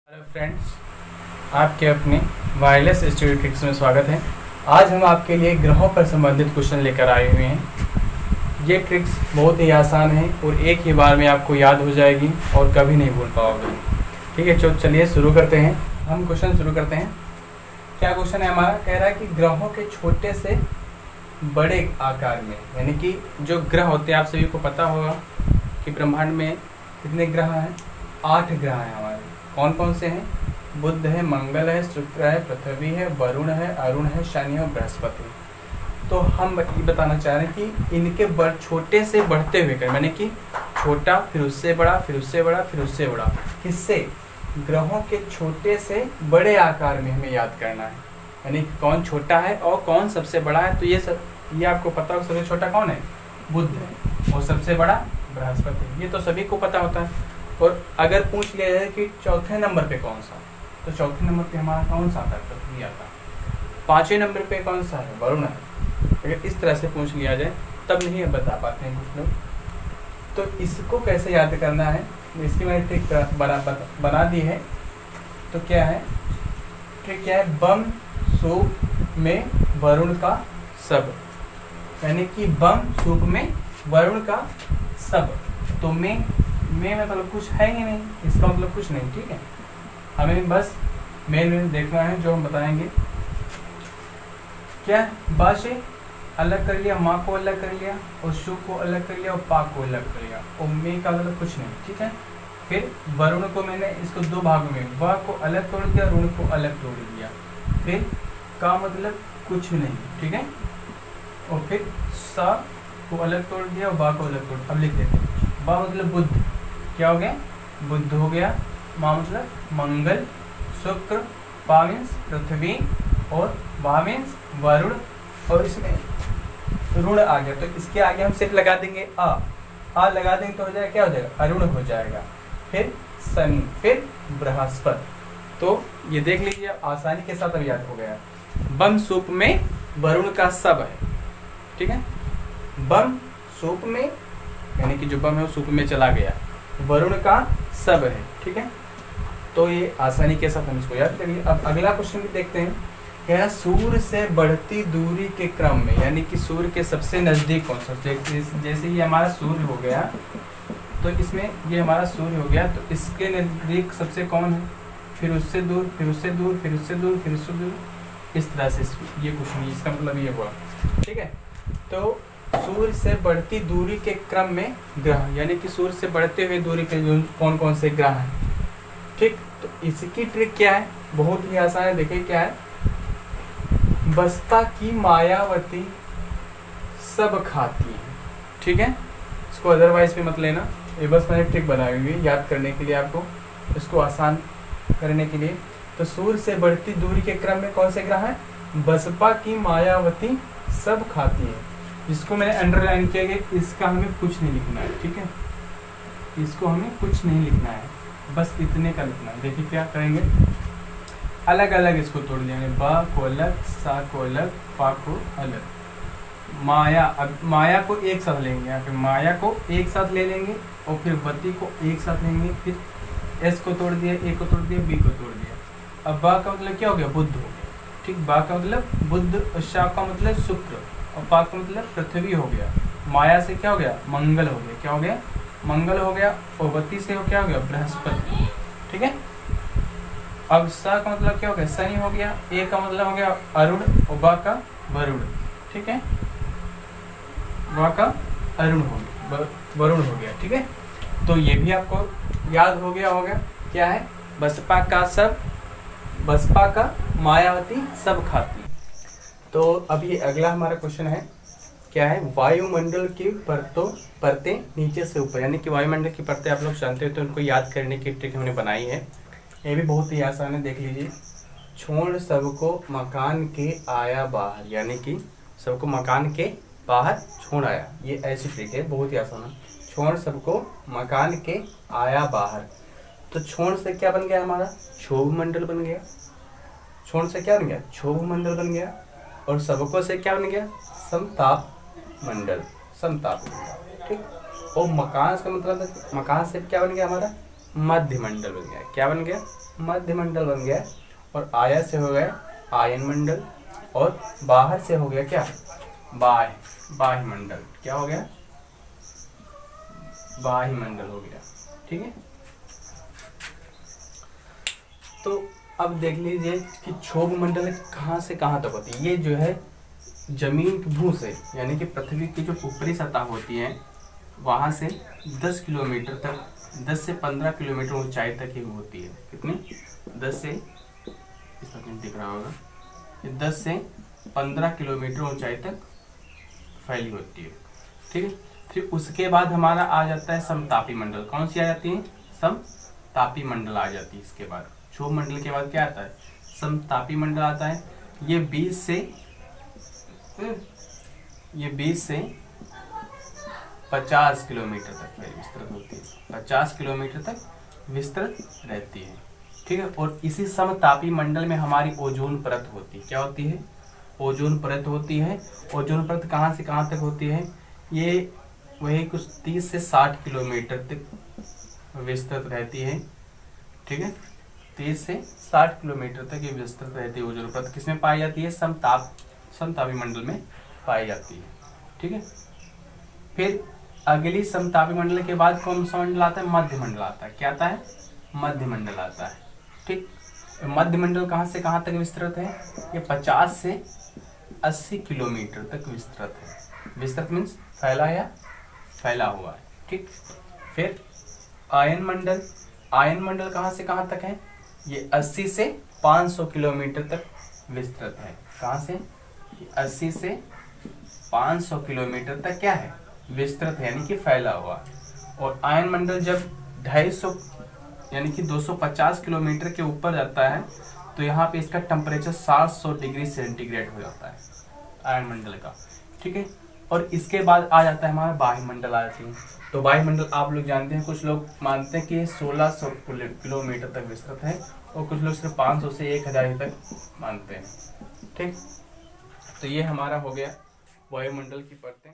Hello friends, आपके अपने wireless study tricks में स्वागत है। आज हम आपके लिए ग्रहों पर संबंधित क्वेश्चन लेकर आए हुए हैं। ये ट्रिक्स बहुत ही आसान है और एक ही बार में आपको याद हो जाएगी और कभी नहीं भूल पाओगे। ठीक है, चलिए शुरू करते हैं। हम क्वेश्चन शुरू करते हैं। क्या क्वेश्चन है हमारा? कह रहा है कि ग्रहों के छोटे से बड़े आकार में, यानी कि जो ग्रह होते हैं, आप सभी को पता होगा कि ब्रह्मांड में कितने ग्रह हैं? 8 ग्रह हैं हमारे। कौन कौन से हैं? बुध है, मंगल है, शुक्र है, पृथ्वी है, वरुण है, अरुण है, शनि और बृहस्पति। तो हम ये बताना चाह रहे हैं कि इनके छोटे से बढ़ते हुए क्रम, यानी कि छोटा फिर उससे बड़ा फिर उससे बड़ा फिर उससे बड़ा, किससे? ग्रहों के छोटे से बड़े आकार में हमें याद करना है, यानी कौन छोटा है और कौन सबसे बड़ा है। तो ये आपको पता हो, सबसे छोटा कौन है? बुध है, और सबसे बड़ा बृहस्पति। ये तो सभी को पता होता है। और अगर पूछ लिया जाए कि चौथे नंबर पे कौन सा, तो चौथे नंबर पे हमारा कौन सा आता है? पृथ्वी आता है। 5वें नंबर पे कौन सा है? वरुण है। अगर इस तरह से पूछ लिया जाए तब नहीं बता पाते हैं कुछ लोग। तो इसको कैसे याद करना है, इसकी मैंने ट्रिक बना दी है। तो क्या है ट्रिक? क्या है? बम सूप में वरुण का सब, यानी कि बम सूप में वरुण का सब। तो में मतलब कुछ है ही नहीं, इसका मतलब कुछ नहीं। ठीक है, हमें बस मेन देखना है जो हम बताएंगे। क्या? बा से अलग कर लिया, माँ को अलग कर लिया, और शु को अलग कर लिया, और पा को अलग कर लिया, और में का मतलब कुछ नहीं। ठीक है, फिर वरुण को मैंने इसको 2 भागों में, वा को अलग तोड़ दिया, ऋण को अलग तोड़ दिया। फिर का मतलब कुछ नहीं। ठीक है, और फिर सा को अलग तोड़ दिया और बा को अलग तोड़। अब लिख देते हैं। बा मतलब बुध, क्या हो गया? बुध हो गया। माँ मतलब मंगल, शुक्र, पा मीन्स पृथ्वी, और वा मीन्स वरुण, और इसमें ऋण आ गया। तो इसके आगे हम सिर्फ लगा देंगे आ लगा देंगे तो हो जाएगा, क्या हो जाएगा? अरुण हो जाएगा। फिर शनि, फिर बृहस्पति। तो ये देख लीजिए, आसानी के साथ अब याद हो गया। बम सूप में वरुण का सब है। ठीक है, बम सूप में, यानी कि जो बम है वो सूप में चला गया, वरुण का सब है। ठीक है, तो ये आसानी के साथ हम इसको याद करेंगे। अब अगला क्वेश्चन भी देखते हैं। क्या? सूर्य से बढ़ती दूरी के क्रम में, यानी कि सूर्य के सबसे नजदीक कौन सा? जैसे ये हमारा सूर्य हो गया, तो इसमें ये हमारा सूर्य हो गया, तो इसके नजदीक सबसे कौन है? फिर उससे दूर, फिर उससे दूर, फिर उससे दूर, फिर उससे दूर, इस तरह से ये कुछ नहीं। इसका मतलब ये हुआ। ठीक है, तो सूर्य से बढ़ती दूरी के क्रम में ग्रह, यानी कि सूर्य से बढ़ते हुए दूरी के कौन कौन से ग्रह हैं। ठीक, तो इसकी ट्रिक क्या है? बहुत ही आसान है। देखिए क्या है? बसपा की मायावती सब खाती है। ठीक है, इसको अदरवाइज पे मत लेना, ये बस मैंने ट्रिक बनाई हुई है याद करने के लिए, आपको इसको आसान करने के लिए। तो सूर्य से बढ़ती दूरी के क्रम में कौन से ग्रह हैं? बसपा की मायावती सब खाती है। जिसको मैंने अंडरलाइन किया गया, इसका हमें कुछ नहीं लिखना है। ठीक है, इसको हमें कुछ नहीं लिखना है, बस इतने का लिखना है। देखिए क्या करेंगे, अलग अलग इसको तोड़ देंगे। बा को अलग, सा को अलग, पा को अलग। माया, अब माया को एक साथ लेंगे, यहाँ पे माया को एक साथ ले लेंगे, और फिर वती को एक साथ लेंगे। फिर एस को तोड़ दिया, ए को तोड़ दिया, बी को तोड़ दिया। अब बा का मतलब क्या हो गया? बुध हो गया। ठीक, बा का मतलब बुध, और शा का मतलब शुक्र, और पा का मतलब पृथ्वी हो गया। माया से क्या हो गया? मंगल हो गया। क्या हो गया? मंगल हो गया। और वती से क्या हो गया? बृहस्पति। ठीक है, अब सा का मतलब क्या हो गया? शनि हो गया। ए का मतलब हो गया अरुण, और बा का वरुण। ठीक है, बा का अरुण हो गया, वरुण हो गया। ठीक है, तो ये भी आपको याद हो गया होगा। क्या है? बसपा का सब, बसपा का मायावती सब खाती। तो अब ये अगला हमारा क्वेश्चन है। क्या है? वायुमंडल की परतें नीचे से ऊपर, यानी कि वायुमंडल की परतें आप लोग जानते हो, तो उनको याद करने की ट्रिक हमने बनाई है। ये भी बहुत ही आसान है, देख लीजिए। छोड़ सबको मकान के आया बाहर, यानी कि सबको मकान के बाहर छोड़ आया। ये ऐसी ट्रिक है, बहुत ही आसान है। छोड़ सबको मकान के आया बाहर, तो छोड़ से क्या बन गया हमारा? क्षोभ मंडल बन गया। छोड़ से क्या बन गया? क्षोभ मंडल बन गया। और सबको से क्या बन गया? समताप मंडल, समताप। ठीक, और मकान का मतलब, मकान से क्या बन गया हमारा? मध्यमंडल बन गया। क्या बन गया? मध्यमंडल बन गया। और आया से हो गया आयन मंडल, और बाहर से हो गया क्या? बाह्य मंडल। क्या हो गया? बाह्य मंडल हो गया। ठीक है। तो अब देख लीजिए कि क्षोभ मंडल कहाँ से कहाँ तक होती है। ये जो है जमीन की भू से, यानी कि पृथ्वी की जो ऊपरी सतह होती है वहाँ से 10 किलोमीटर तक, 10 से 15 किलोमीटर ऊंचाई तक ही होती है। कितनी? 10 से, इस तक दिख रहा होगा, 10 से 15 किलोमीटर ऊंचाई तक फैली होती है। ठीक है। फिर उसके बाद हमारा आ जाता है समतापी मंडल। कौन सी आ जाती है? समतापी मंडल आ जाती है। इसके बाद क्षोभ मंडल के बाद क्या आता है? समतापी मंडल आता है। ये 20 से 50 किलोमीटर तक विस्तृत होती है। 50 किलोमीटर तक विस्तृत रहती है। ठीक है। और इसी समतापी मंडल में हमारी ओजोन परत होती है। क्या होती है? ओजोन परत होती है। ओजोन परत कहाँ से कहाँ तक होती है? ये वही कुछ 30 से 60 किलोमीटर तक विस्तृत रहती है। ठीक है। 30 से 60 किलोमीटर तक ये विस्तृत रहती है ओजोन परत। किसमें पाई जाती है? समतापी मंडल में पाई जाती है। ठीक है। फिर अगली समतापी मंडल के बाद कौन सा मंडल आता है? मध्य मंडल आता है। क्या आता है? मध्य मंडल आता है। ठीक। मध्य मंडल कहाँ से कहाँ तक विस्तृत है? ये 50 से 80 किलोमीटर तक विस्तृत है। विस्तृत मीन्स फैला या फैला हुआ है। ठीक। फिर आयन मंडल। आयन मंडल कहाँ से कहाँ तक है? ये 80 से 500 किलोमीटर तक विस्तृत है। कहाँ से? 80 से 500 किलोमीटर तक क्या है? विस्तृत है, यानी कि फैला हुआ। और आयन मंडल जब 250 यानी कि 250 किलोमीटर के ऊपर जाता है तो यहाँ पे इसका टेम्परेचर 700 डिग्री सेंटीग्रेड हो जाता है आयन मंडल का। ठीक है। और इसके बाद आ जाता है हमारा वायुमंडल आ जाती है। तो वायुमंडल आप लोग जानते हैं, कुछ लोग मानते हैं कि 1600 किलोमीटर तक विस्तृत है और कुछ लोग सिर्फ 500 से 1000 तक मानते हैं। ठीक। तो ये हमारा हो गया वायुमंडल की परतें।